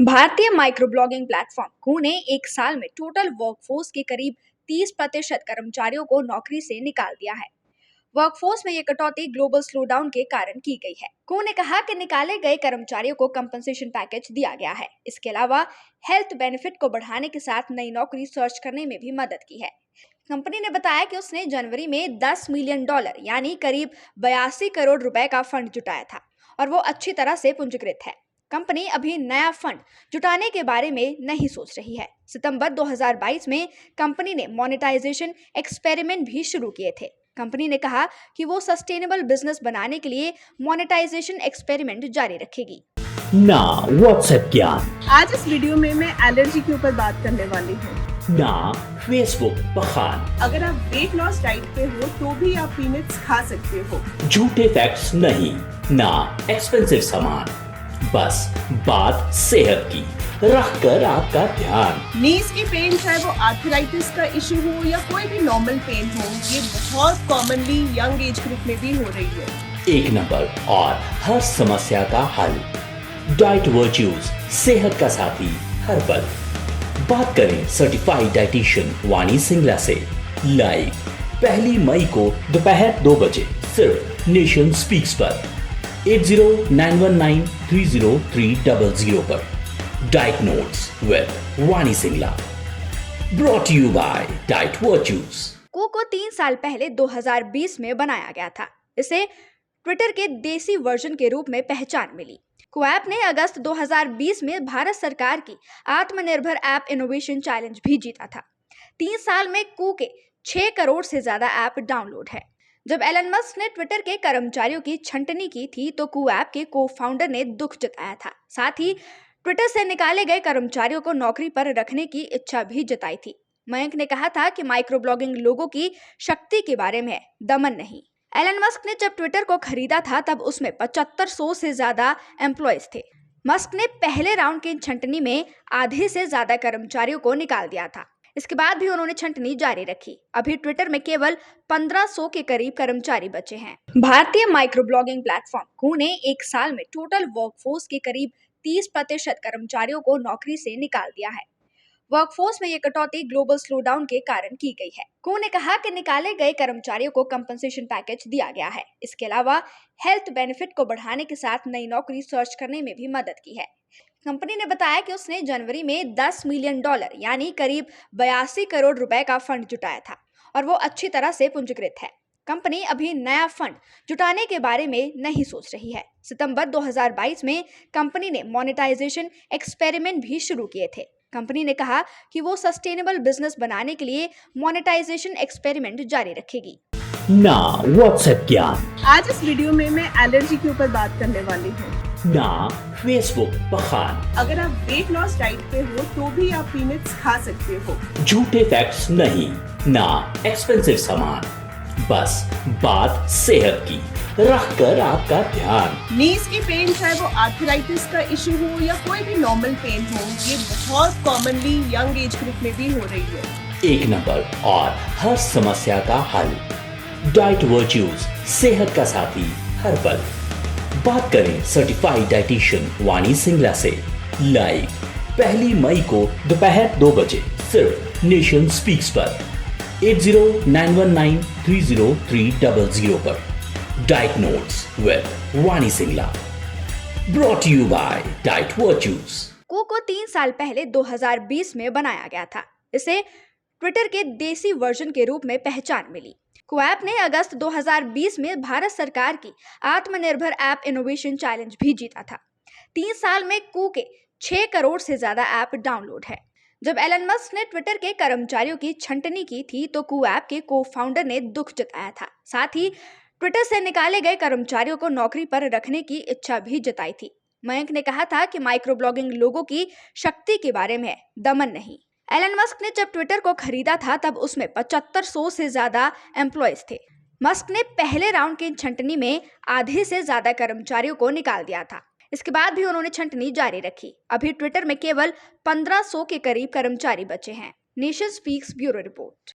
भारतीय microblogging platform कू ने एक साल में टोटल वर्कफोर्स के करीब 30% कर्मचारियों को नौकरी से निकाल दिया है। वर्कफोर्स में ये कटौती ग्लोबल स्लोडाउन के कारण की गई है। कू ने कहा कि निकाले गए कर्मचारियों को कंपनसेशन पैकेज दिया गया है। इसके अलावा हेल्थ बेनिफिट को बढ़ाने के साथ नई नौकरी सर्च करने में भी मदद की है। कंपनी ने बताया कि उसने जनवरी में $10 मिलियन यानी करीब 82 करोड़ रुपए का फंड जुटाया था और वो अच्छी तरह से पूंजीकृत है। कंपनी अभी नया फंड जुटाने के बारे में नहीं सोच रही है। सितंबर 2022 में कंपनी ने मोनेटाइजेशन एक्सपेरिमेंट भी शुरू किए थे। कंपनी ने कहा कि वो सस्टेनेबल बिजनेस बनाने के लिए मोनेटाइजेशन एक्सपेरिमेंट जारी रखेगी। ना व्हाट्सएप ज्ञान। आज इस वीडियो में मैं एलर्जी के ऊपर बात करने वाली हूँ। ना फेसबुक बखान। अगर आप वेट लॉस डाइट पे हो तो भी आप पीनट्स खा सकते हो। झूठे फैक्ट्स नहीं, ना एक्सपेंसिव सामान, बस बात सेहत की, रख कर आपका ध्यान। नीज की पेन, चाहे वो आर्थराइटिस का इशू हो या कोई भी नॉर्मल पेन हो, ये बहुत कॉमनली यंग एज ग्रुप में भी हो रही है। एक नंबर और हर समस्या का हल, डाइट वर्च्यूज, सेहत का साथी हर पल। बात करें सर्टिफाइड डाइटिशियन वाणी सिंगला से लाइव 1 मई को दोपहर 2 बजे सिर्फ नेशन स्पीक्स पर 8091930300 पर। Diet notes with Vani Singla, brought you by diet virtues. कू को 3 साल पहले 2020 में बनाया गया था। इसे ट्विटर के देसी वर्जन के रूप में पहचान मिली। कू ऐप ने अगस्त 2020 में भारत सरकार की आत्मनिर्भर ऐप इनोवेशन चैलेंज भी जीता था। 3 साल में कू के 6 करोड़ से ज्यादा ऐप डाउनलोड है। जब एलन मस्क ने ट्विटर के कर्मचारियों की छंटनी की थी तो कू ऐप के को फाउंडर ने दुख जताया था। साथ ही ट्विटर से निकाले गए कर्मचारियों को नौकरी पर रखने की इच्छा भी जताई थी। मयंक ने कहा था कि माइक्रोब्लॉगिंग लोगों की शक्ति के बारे में है, दमन नहीं। एलन मस्क ने जब ट्विटर को खरीदा था तब उसमें 7500 से ज्यादा एम्प्लॉयज थे। मस्क ने पहले राउंड की छंटनी में आधे से ज्यादा कर्मचारियों को निकाल दिया था। इसके बाद भी उन्होंने छंटनी जारी रखी। अभी ट्विटर में केवल 1500 के करीब कर्मचारी बचे हैं। भारतीय माइक्रोब्लॉगिंग प्लेटफॉर्म कू ने एक साल में टोटल वर्कफोर्स के करीब 30% कर्मचारियों को नौकरी से निकाल दिया है। वर्कफोर्स में ये कटौती ग्लोबल स्लोडाउन के कारण की गई है। कू ने कहा कि निकाले गए कर्मचारियों को कंपनसेशन पैकेज दिया गया है। इसके अलावा हेल्थ बेनिफिट को बढ़ाने के साथ नई नौकरी सर्च करने में भी मदद की है। कंपनी ने बताया कि उसने जनवरी में $10 मिलियन यानी करीब 82 करोड़ रुपए का फंड जुटाया था और वो अच्छी तरह से पूंजीकृत है। कंपनी अभी नया फंड जुटाने के बारे में नहीं सोच रही है। सितंबर 2022 में कंपनी ने मोनेटाइजेशन एक्सपेरिमेंट भी शुरू किए थे। कंपनी ने कहा कि वो सस्टेनेबल बिजनेस बनाने के लिए मोनेटाइजेशन एक्सपेरिमेंट जारी रखेगी। ना व्हाट्सएप ज्ञान। आज इस वीडियो में मैं एलर्जी के ऊपर बात करने वाली हूँ। ना फेसबुक बखान। अगर आप वेट लॉस डाइट पे हो तो भी आप पीनट्स खा सकते हो। झूठे फैक्ट्स नहीं, ना एक्सपेंसिव सामान, बस बात सेहत की, रख कर आपका ध्यान। नीज की पेन, चाहे वो आर्थराइटिस का इशू हो या कोई भी नॉर्मल पेन हो, ये बहुत कॉमनली यंग एज ग्रुप में भी हो रही है। एक नंबर और हर समस्या का हल, डाइट वर्च्यूज, सेहत का साथी हर पल। बात करें सर्टिफाइड डाइटिशियन वाणी सिंगला से लाइव 1 मई को दोपहर 2 बजे सिर्फ नेशन स्पीक्स पर 8091930300 पर। Diet notes with Vani Singla, brought you by diet virtues. कू को 3 साल पहले 2020 में बनाया गया था। इसे ट्विटर के देसी वर्जन के रूप में पहचान मिली। कू ऐप ने अगस्त 2020 में भारत सरकार की आत्मनिर्भर ऐप इनोवेशन चैलेंज भी जीता था। 3 साल में कू के 6 करोड़ से ज्यादा ऐप डाउनलोड है। जब एलन मस्क ने ट्विटर के कर्मचारियों की छंटनी की थी तो कू ऐप के को फाउंडर ने दुख जताया था। साथ ही ट्विटर से निकाले गए कर्मचारियों को नौकरी पर रखने की इच्छा भी जताई थी। मयंक ने कहा था कि माइक्रोब्लॉगिंग लोगों की शक्ति के बारे में है, दमन नहीं। एलन मस्क ने जब ट्विटर को खरीदा था तब उसमें 7500 से ज्यादा एम्प्लॉयज थे। मस्क ने पहले राउंड की छंटनी में आधे से ज्यादा कर्मचारियों को निकाल दिया था। इसके बाद भी उन्होंने छंटनी जारी रखी। अभी ट्विटर में केवल 1500 के करीब कर्मचारी बचे हैं। Nation speaks bureau report.